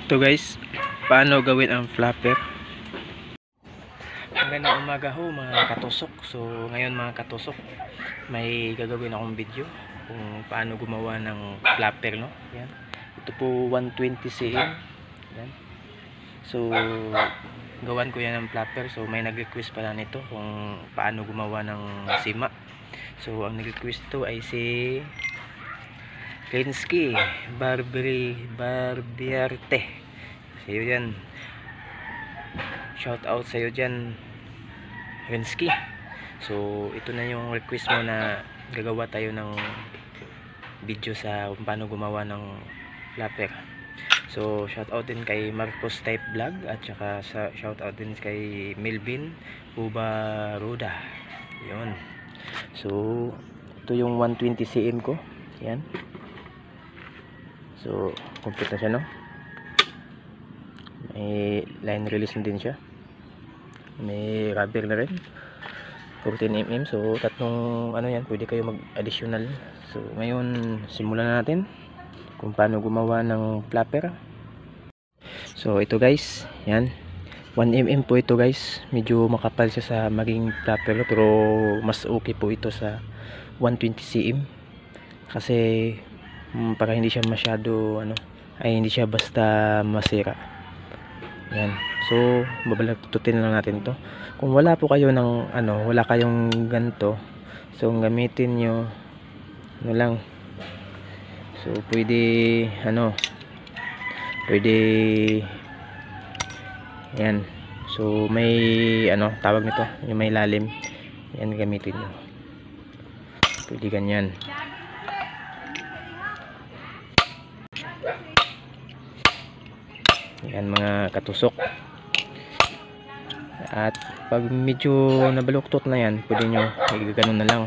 Ito guys, paano gawin ang flapper. Magandang umaga ho mga katusok. So ngayon mga katusok, may gagawin akong video kung paano gumawa ng flapper, no? Yan. Ito po 120 cm. Yan. So gawan ko yan ng flapper. So may nag-request pala nito kung paano gumawa ng sima. So ang nag-request to ay si Linsky Barbiarte. Sa'yo yan, shout out sa'yo dyan, Linsky. So ito na yung request mo na gagawa tayo ng video sa kung paano gumawa ng flapper. So shout out din kay Marcos Type Vlog at saka shout out din kay Melvin Ubaruda. Yun. So ito yung 120 cm ko. Yan. So complete na siya, no? May line release na din siya. May rubber na rin. 14 mm. So tatlong ano yan, pwede kayo mag additional. So ngayon simulan na natin kung paano gumawa ng flapper. So ito guys, yan 1 mm po ito guys. Medyo makapal siya sa maging flapper, pero mas okay po ito sa 120 cm kasi para hindi siya masyado hindi siya basta masira. Yan. So babalagtutin lang natin to. Kung wala po kayo ng wala kayong ganto, so gamitin nyo lang. So pwede pwede yan. So may tawag nito, yung may lalim. Yan gamitin nyo. Pwede ganyan. Yan mga katusok. At pag medyo nabaluktot na yan, pwede nyo ganoon na lang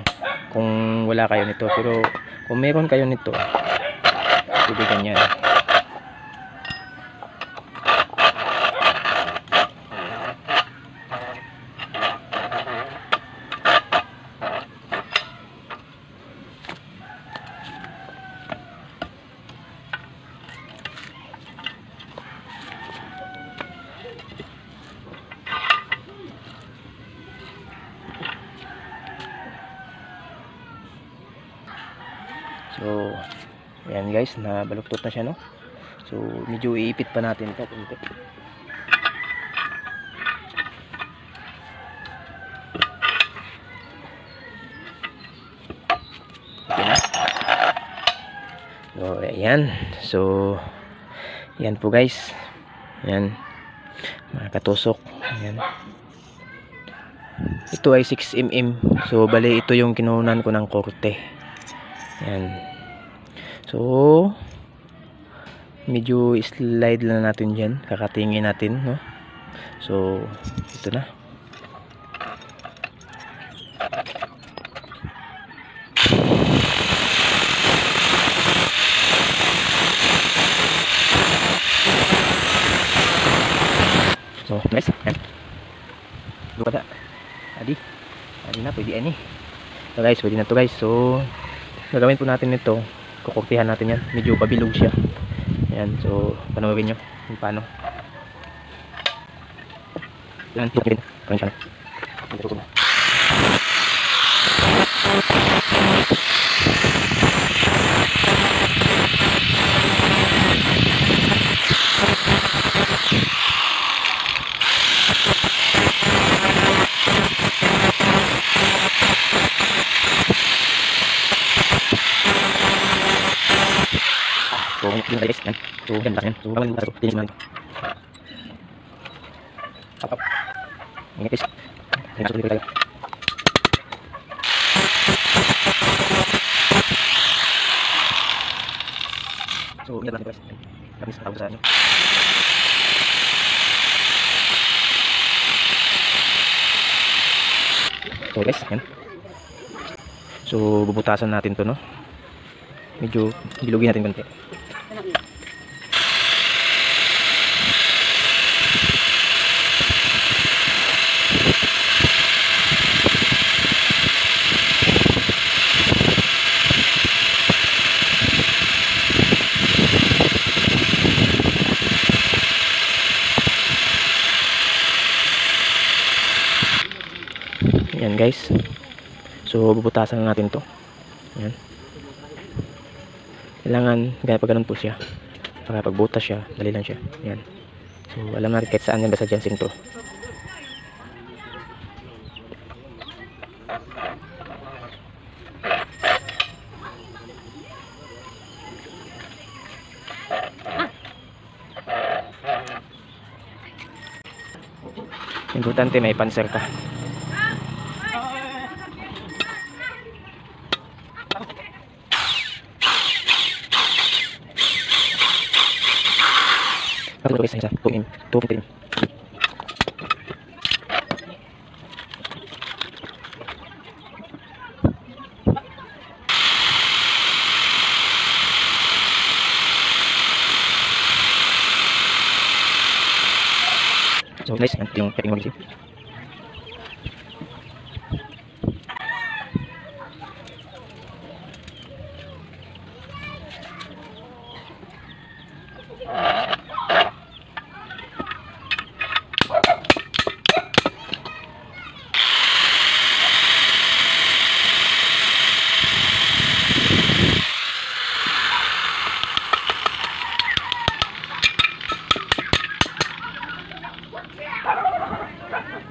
kung wala kayo nito. Pero kung meron kayo nito, pwede ganyan. So ayan guys, nabaluktot na siya, no? So medyo iipit pa natin ito kunti. Okay na. So ayan. So yan po guys. Ayan mga katusok. Ayan. Ito ay 6 mm. So bali ito yung kinunan ko ng korte. Ayan. So medyo slide lang natin dyan, kakatingin natin, no? So ito na. So nice. Lupa adi na, pwede ani. So guys, pwede na to guys. So gagawin po natin ito, kukurtihan natin yan, medyo pabilog siya. Ayan, so panoorin nyo kung paano. Yan, tukin parang siya. So yun guys, yan. So yan lang yan. So gawin mo ito, tinis mo lang. Up. Ingat guys. Ingat sulit tayo. So ingat lang guys. Kami sa tawag sa ano. So guys, yan. So bubutasan natin to, no? Medyo bilugin natin konti. Yan guys. So bubutasan na natin to. Yan. Kailangan ganyan pag ganun po siya. Para pagbutas siya, dali lang siya. Yan. So alam natin kahit saan yan, basta dyan sinto. Importante may panser ka. Ako guys, isa, 2 mm. So guys, ito yung packing mo.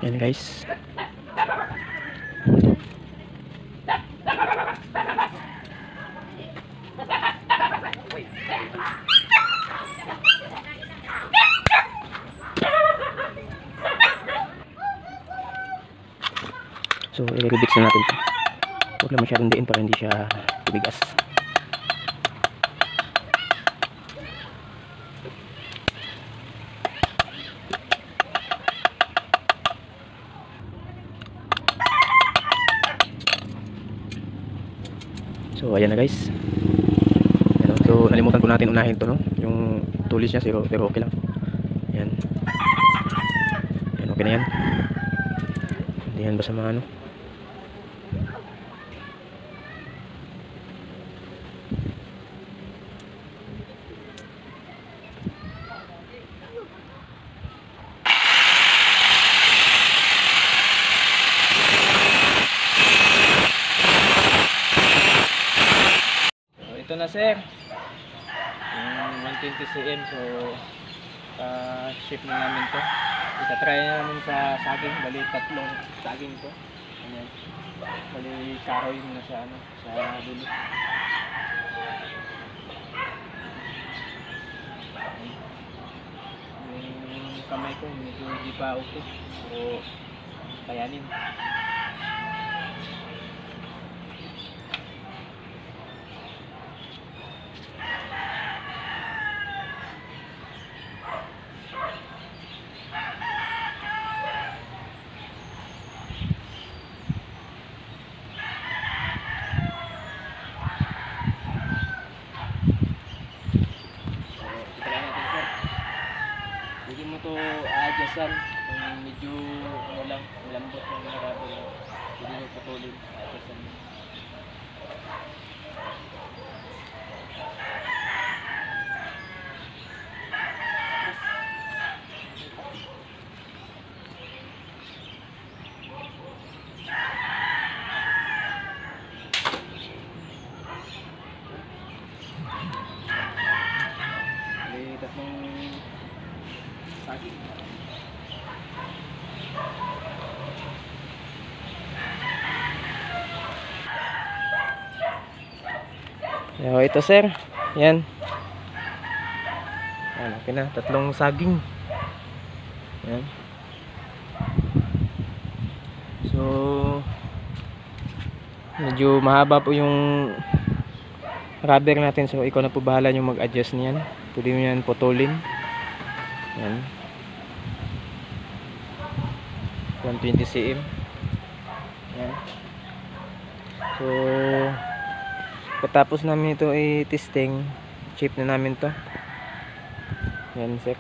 Yan guys. So i-rebix na natin ito. Huwag lang masyadong diin para hindi siya tubigas. So ayan na guys. Ayan, so nalimutan ko natin unahin to, no? Yung tulis niya zero, pero okay lang. Ayan. Ayan, okay na yan. Hindi yan basta mga ano. Ito na sir, yung 120 cm. So ship na namin to. Itatry na namin sa saging. Bali tatlong saging to. Ayan. Bali kahoy na sa ano, sa dulo. Yung kamay ko medyo hindi pa okay, so kayanin. Hindi mo to adjustan kung medyo ano lang, malambot ng marami lang. Hindi mo putulin, adjustan mo. Tatlong saging. So, ito sir. Yan. Yan, okay na. Tatlong saging. Yan. So, medyo mahaba po yung rubber natin. So, ikaw na po bahala nyo mag-adjust niyan. Pwede mo yan putulin. Yan. 120 cm. Yan. So pagkatapos namin ito i-testing, chip na namin to. Yan sir.